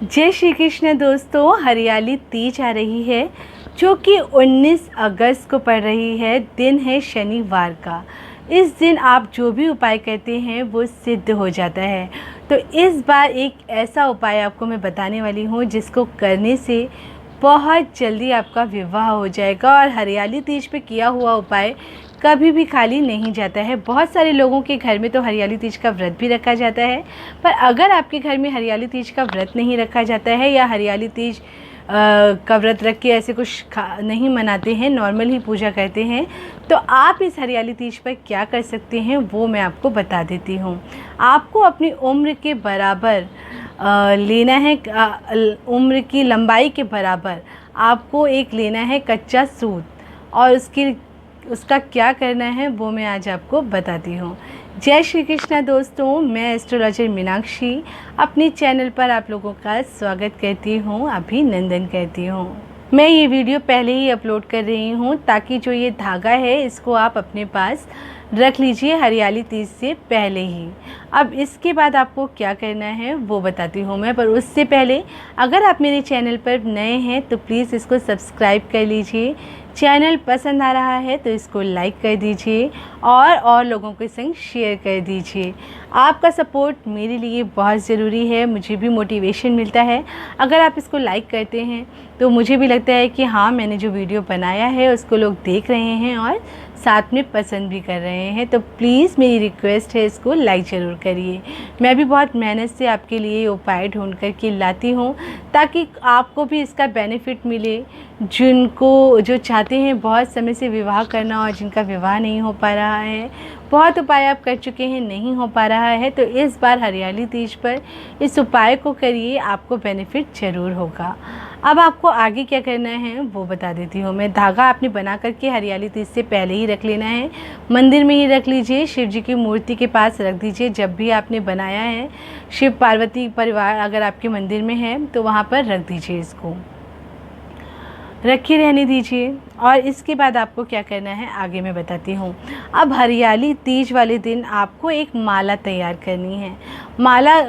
जय श्री कृष्ण दोस्तों। हरियाली तीज आ रही है जो कि 19 अगस्त को पड़ रही है। दिन है शनिवार का। इस दिन आप जो भी उपाय करते हैं वो सिद्ध हो जाता है। तो इस बार एक ऐसा उपाय आपको मैं बताने वाली हूँ जिसको करने से बहुत जल्दी आपका विवाह हो जाएगा। और हरियाली तीज पे किया हुआ उपाय कभी भी खाली नहीं जाता है। बहुत सारे लोगों के घर में तो हरियाली तीज का व्रत भी रखा जाता है, पर अगर आपके घर में हरियाली तीज का व्रत नहीं रखा जाता है या हरियाली तीज का व्रत रख के ऐसे कुछ नहीं मनाते हैं, नॉर्मल ही पूजा करते हैं, तो आप इस हरियाली तीज पर क्या कर सकते हैं वो मैं आपको बता देती हूँ। आपको अपनी उम्र के बराबर लेना है, उम्र की लंबाई के बराबर आपको एक लेना है कच्चा सूत, और उसका क्या करना है वो मैं आज आपको बताती हूँ। जय श्री कृष्णा दोस्तों, मैं एस्ट्रोलॉजर मीनाक्षी अपने चैनल पर आप लोगों का स्वागत करती हूँ, अभिनंदन करती हूँ। मैं ये वीडियो पहले ही अपलोड कर रही हूँ ताकि जो ये धागा है इसको आप अपने पास रख लीजिए हरियाली तीज से पहले ही। अब इसके बाद आपको क्या करना है वो बताती हूँ मैं, पर उससे पहले अगर आप मेरे चैनल पर नए हैं तो प्लीज़ इसको सब्सक्राइब कर लीजिए। चैनल पसंद आ रहा है तो इसको लाइक कर दीजिए और लोगों के संग शेयर कर दीजिए। आपका सपोर्ट मेरे लिए बहुत ज़रूरी है, मुझे भी मोटिवेशन मिलता है। अगर आप इसको लाइक करते हैं तो मुझे भी लगता है कि हाँ, मैंने जो वीडियो बनाया है उसको लोग देख रहे हैं और साथ में पसंद भी कर रहे हैं। तो प्लीज़ मेरी रिक्वेस्ट है, इसको लाइक ज़रूर करिए। मैं भी बहुत मेहनत से आपके लिए उपाय ढूंढ कर के लाती हूँ ताकि आपको भी इसका बेनिफिट मिले। जो चाहते हैं बहुत समय से विवाह करना और जिनका विवाह नहीं हो पा रहा है, बहुत उपाय आप कर चुके हैं नहीं हो पा रहा है, तो इस बार हरियाली तीज पर इस उपाय को करिए, आपको बेनिफिट ज़रूर होगा। अब आपको आगे क्या करना है वो बता देती हूँ मैं। धागा आपने बना करके हरियाली तीज से पहले ही रख लेना है, मंदिर में ही रख लीजिए, शिव जी की मूर्ति के पास रख दीजिए। जब भी आपने बनाया है, शिव पार्वती परिवार अगर आपके मंदिर में है तो वहाँ पर रख दीजिए, इसको रखे रहने दीजिए। और इसके बाद आपको क्या करना है आगे मैं बताती हूँ। अब हरियाली तीज वाले दिन आपको एक माला तैयार करनी है। माला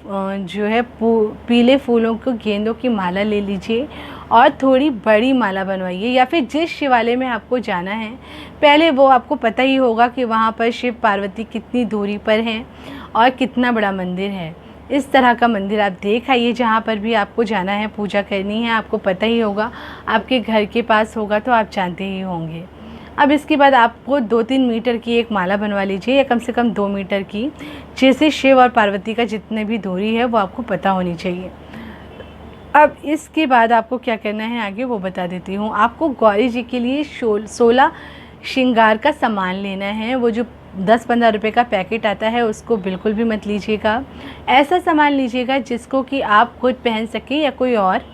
जो है पीले फूलों को, गेंदों की माला ले लीजिए और थोड़ी बड़ी माला बनवाइए, या फिर जिस शिवालय में आपको जाना है पहले वो आपको पता ही होगा कि वहाँ पर शिव पार्वती कितनी दूरी पर हैं और कितना बड़ा मंदिर है। इस तरह का मंदिर आप देख आइए, जहाँ पर भी आपको जाना है, पूजा करनी है, आपको पता ही होगा, आपके घर के पास होगा तो आप जानते ही होंगे। अब इसके बाद आपको 2-3 मीटर की एक माला बनवा लीजिए, या कम से कम 2 मीटर की, जैसे शिव और पार्वती का जितने भी दूरी है वो आपको पता होनी चाहिए। अब इसके बाद आपको क्या करना है आगे वो बता देती हूँ। आपको गौरी जी के लिए 16 श्रृंगार का सामान लेना है। वो जो 10-15 रुपये का पैकेट आता है उसको बिल्कुल भी मत लीजिएगा। ऐसा सामान लीजिएगा जिसको कि आप खुद पहन सकें या कोई और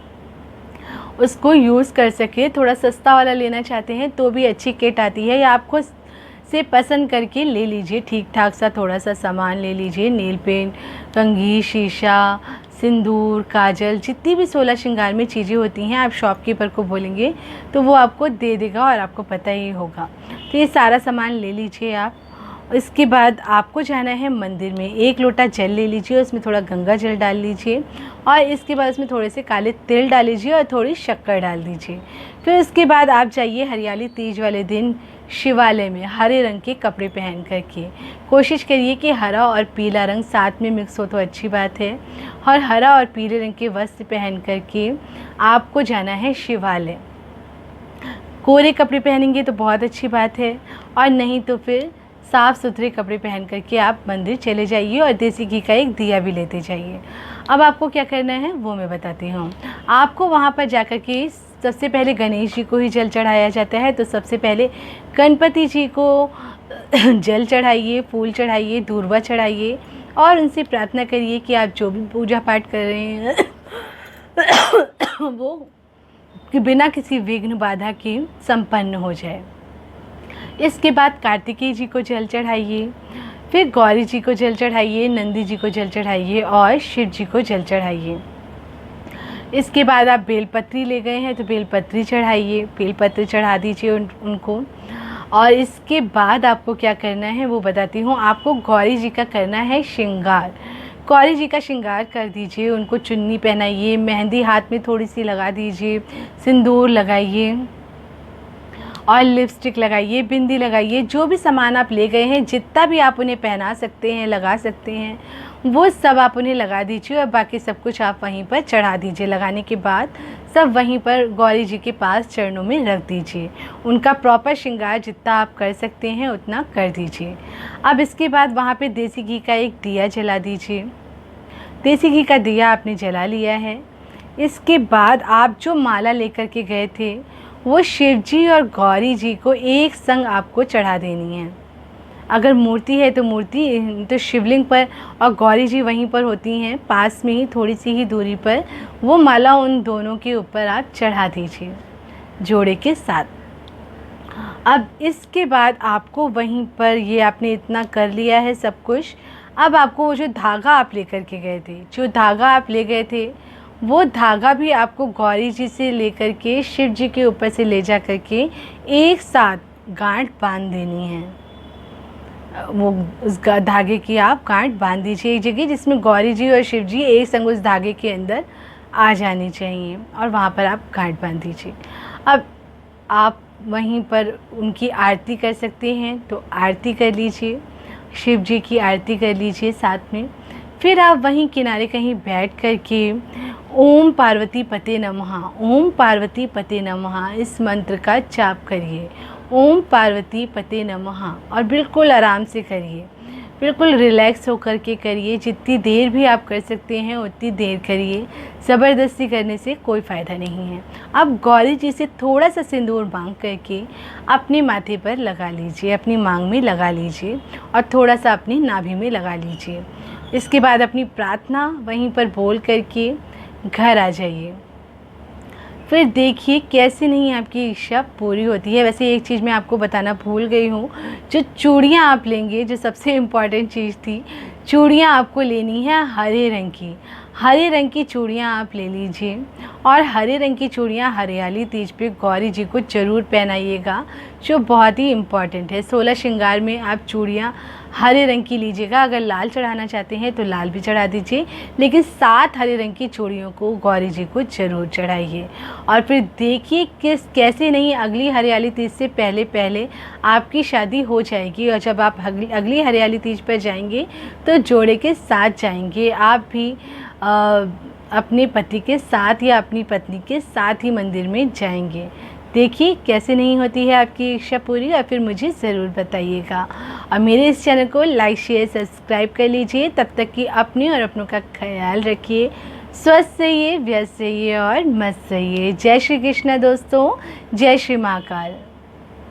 उसको यूज़ कर सके। थोड़ा सस्ता वाला लेना चाहते हैं तो भी अच्छी किट आती है, या आपको से पसंद करके ले लीजिए। ठीक ठाक सा थोड़ा सा सामान ले लीजिए। नेल पेंट, कंघी, शीशा, सिंदूर, काजल, जितनी भी 16 श्रृंगार में चीज़ें होती हैं, आप शॉपकीपर को बोलेंगे तो वो आपको दे देगा और आपको पता ही होगा। तो ये सारा सामान ले लीजिए आप। इसके बाद आपको जाना है मंदिर में। 1 लोटा जल ले लीजिए, उसमें थोड़ा गंगा जल डाल लीजिए और इसके बाद उसमें थोड़े से काले तिल डाल लीजिए और थोड़ी शक्कर डाल दीजिए। फिर उसके बाद आप जाइए हरियाली तीज वाले दिन शिवालय में हरे रंग के कपड़े पहन कर के। कोशिश करिए कि हरा और पीला रंग साथ में मिक्स हो तो अच्छी बात है, और हरा और पीले रंग के वस्त्र पहन कर के आपको जाना है शिवालय। कोरे कपड़े पहनेंगे तो बहुत अच्छी बात है, और नहीं तो फिर साफ़ सुथरे कपड़े पहन करके आप मंदिर चले जाइए और देसी घी का एक दिया भी लेते जाइए। अब आपको क्या करना है वो मैं बताती हूँ। आपको वहाँ पर जाकर के सबसे पहले गणेश जी को ही जल चढ़ाया जाता है, तो सबसे पहले गणपति जी को जल चढ़ाइए, फूल चढ़ाइए, दूर्वा चढ़ाइए और उनसे प्रार्थना करिए कि आप जो भी पूजा पाठ कर रहे हैं वो कि बिना किसी विघ्न बाधा के संपन्न हो जाए। इसके बाद कार्तिकेय जी को जल चढ़ाइए, फिर गौरी जी को जल चढ़ाइए, नंदी जी को जल चढ़ाइए और शिव जी को जल चढ़ाइए। इसके बाद आप बेलपत्री ले गए हैं तो बेलपत्री चढ़ाइए, बेलपत्री चढ़ा दीजिए उनको। और इसके बाद आपको क्या करना है वो बताती हूँ। आपको गौरी जी का करना है श्रृंगार। गौरी जी का श्रृंगार कर दीजिए, उनको चुन्नी पहनाइए, मेहंदी हाथ में थोड़ी सी लगा दीजिए, सिंदूर लगाइए और लिपस्टिक लगाइए, बिंदी लगाइए। जो भी सामान आप ले गए हैं, जितना भी आप उन्हें पहना सकते हैं, लगा सकते हैं, वो सब आप उन्हें लगा दीजिए और बाकी सब कुछ आप वहीं पर चढ़ा दीजिए। लगाने के बाद सब वहीं पर गौरी जी के पास चरणों में रख दीजिए। उनका प्रॉपर श्रृंगार जितना आप कर सकते हैं उतना कर दीजिए। अब इसके बाद वहाँ पे देसी घी का एक दिया जला दीजिए। देसी घी का दिया आपने जला लिया है। इसके बाद आप जो माला लेकर के गए थे वो शिव जी और गौरी जी को एक संग आपको चढ़ा देनी है। अगर मूर्ति है तो मूर्ति तो शिवलिंग पर और गौरी जी वहीं पर होती हैं, पास में ही थोड़ी सी ही दूरी पर वो माला उन दोनों के ऊपर आप चढ़ा दीजिए जोड़े के साथ। अब इसके बाद आपको वहीं पर, ये आपने इतना कर लिया है सब कुछ, अब आपको वो जो धागा आप लेकर के गए थे, जो धागा आप ले गए थे वो धागा भी आपको गौरी जी से लेकर के शिव जी के ऊपर से ले जा कर के एक साथ गांठ बांध देनी है। वो उस धागे की आप गांठ बांध दीजिए एक जगह, जिसमें गौरी जी और शिव जी एक संग उस धागे के अंदर आ जानी चाहिए और वहाँ पर आप गांठ बांध दीजिए। अब आप वहीं पर उनकी आरती कर सकते हैं तो आरती कर लीजिए, शिव जी की आरती कर लीजिए साथ में। फिर आप वहीं किनारे कहीं बैठ कर के ओम पार्वती पते नमः, ओम पार्वती पते नमः इस मंत्र का जाप करिए। ओम पार्वती पते नमः, और बिल्कुल आराम से करिए, बिल्कुल रिलैक्स होकर के करिए। जितनी देर भी आप कर सकते हैं उतनी देर करिए, ज़बरदस्ती करने से कोई फ़ायदा नहीं है। अब गौरी जी से थोड़ा सा सिंदूर मांग करके अपने माथे पर लगा लीजिए, अपनी मांग में लगा लीजिए और थोड़ा सा अपनी नाभि में लगा लीजिए। इसके बाद अपनी प्रार्थना वहीं पर बोल करके घर आ जाइए। फिर देखिए कैसे नहीं आपकी इच्छा पूरी होती है। वैसे एक चीज़ मैं आपको बताना भूल गई हूँ, जो चूड़ियाँ आप लेंगे, जो सबसे इम्पॉर्टेंट चीज़ थी, चूड़ियाँ आपको लेनी है हरे रंग की। हरे रंग की चूड़ियाँ आप ले लीजिए और हरे रंग की चूड़ियाँ हरियाली तीज पे गौरी जी को ज़रूर पहनाइएगा, जो बहुत ही इम्पॉर्टेंट है। 16 श्रृंगार में आप चूड़ियाँ हरे रंग की लीजिएगा। अगर लाल चढ़ाना चाहते हैं तो लाल भी चढ़ा दीजिए, लेकिन 7 हरे रंग की चूड़ियों को गौरी जी को ज़रूर चढ़ाइए। और फिर देखिए कैसे नहीं अगली हरियाली तीज से पहले पहले आपकी शादी हो जाएगी। और जब आप अगली हरियाली तीज पर जाएंगे तो जोड़े के साथ जाएंगे। आप भी अपने पति के साथ या अपनी पत्नी के साथ ही मंदिर में जाएंगे। देखिए कैसे नहीं होती है आपकी इच्छा पूरी, और फिर मुझे ज़रूर बताइएगा। और मेरे इस चैनल को लाइक शेयर सब्सक्राइब कर लीजिए। तब तक कि अपने और अपनों का ख्याल रखिए। स्वस्थ रहिए, व्यस्त रहिए और मस्त रहिए। जय श्री कृष्ण दोस्तों, जय श्री महाकाल।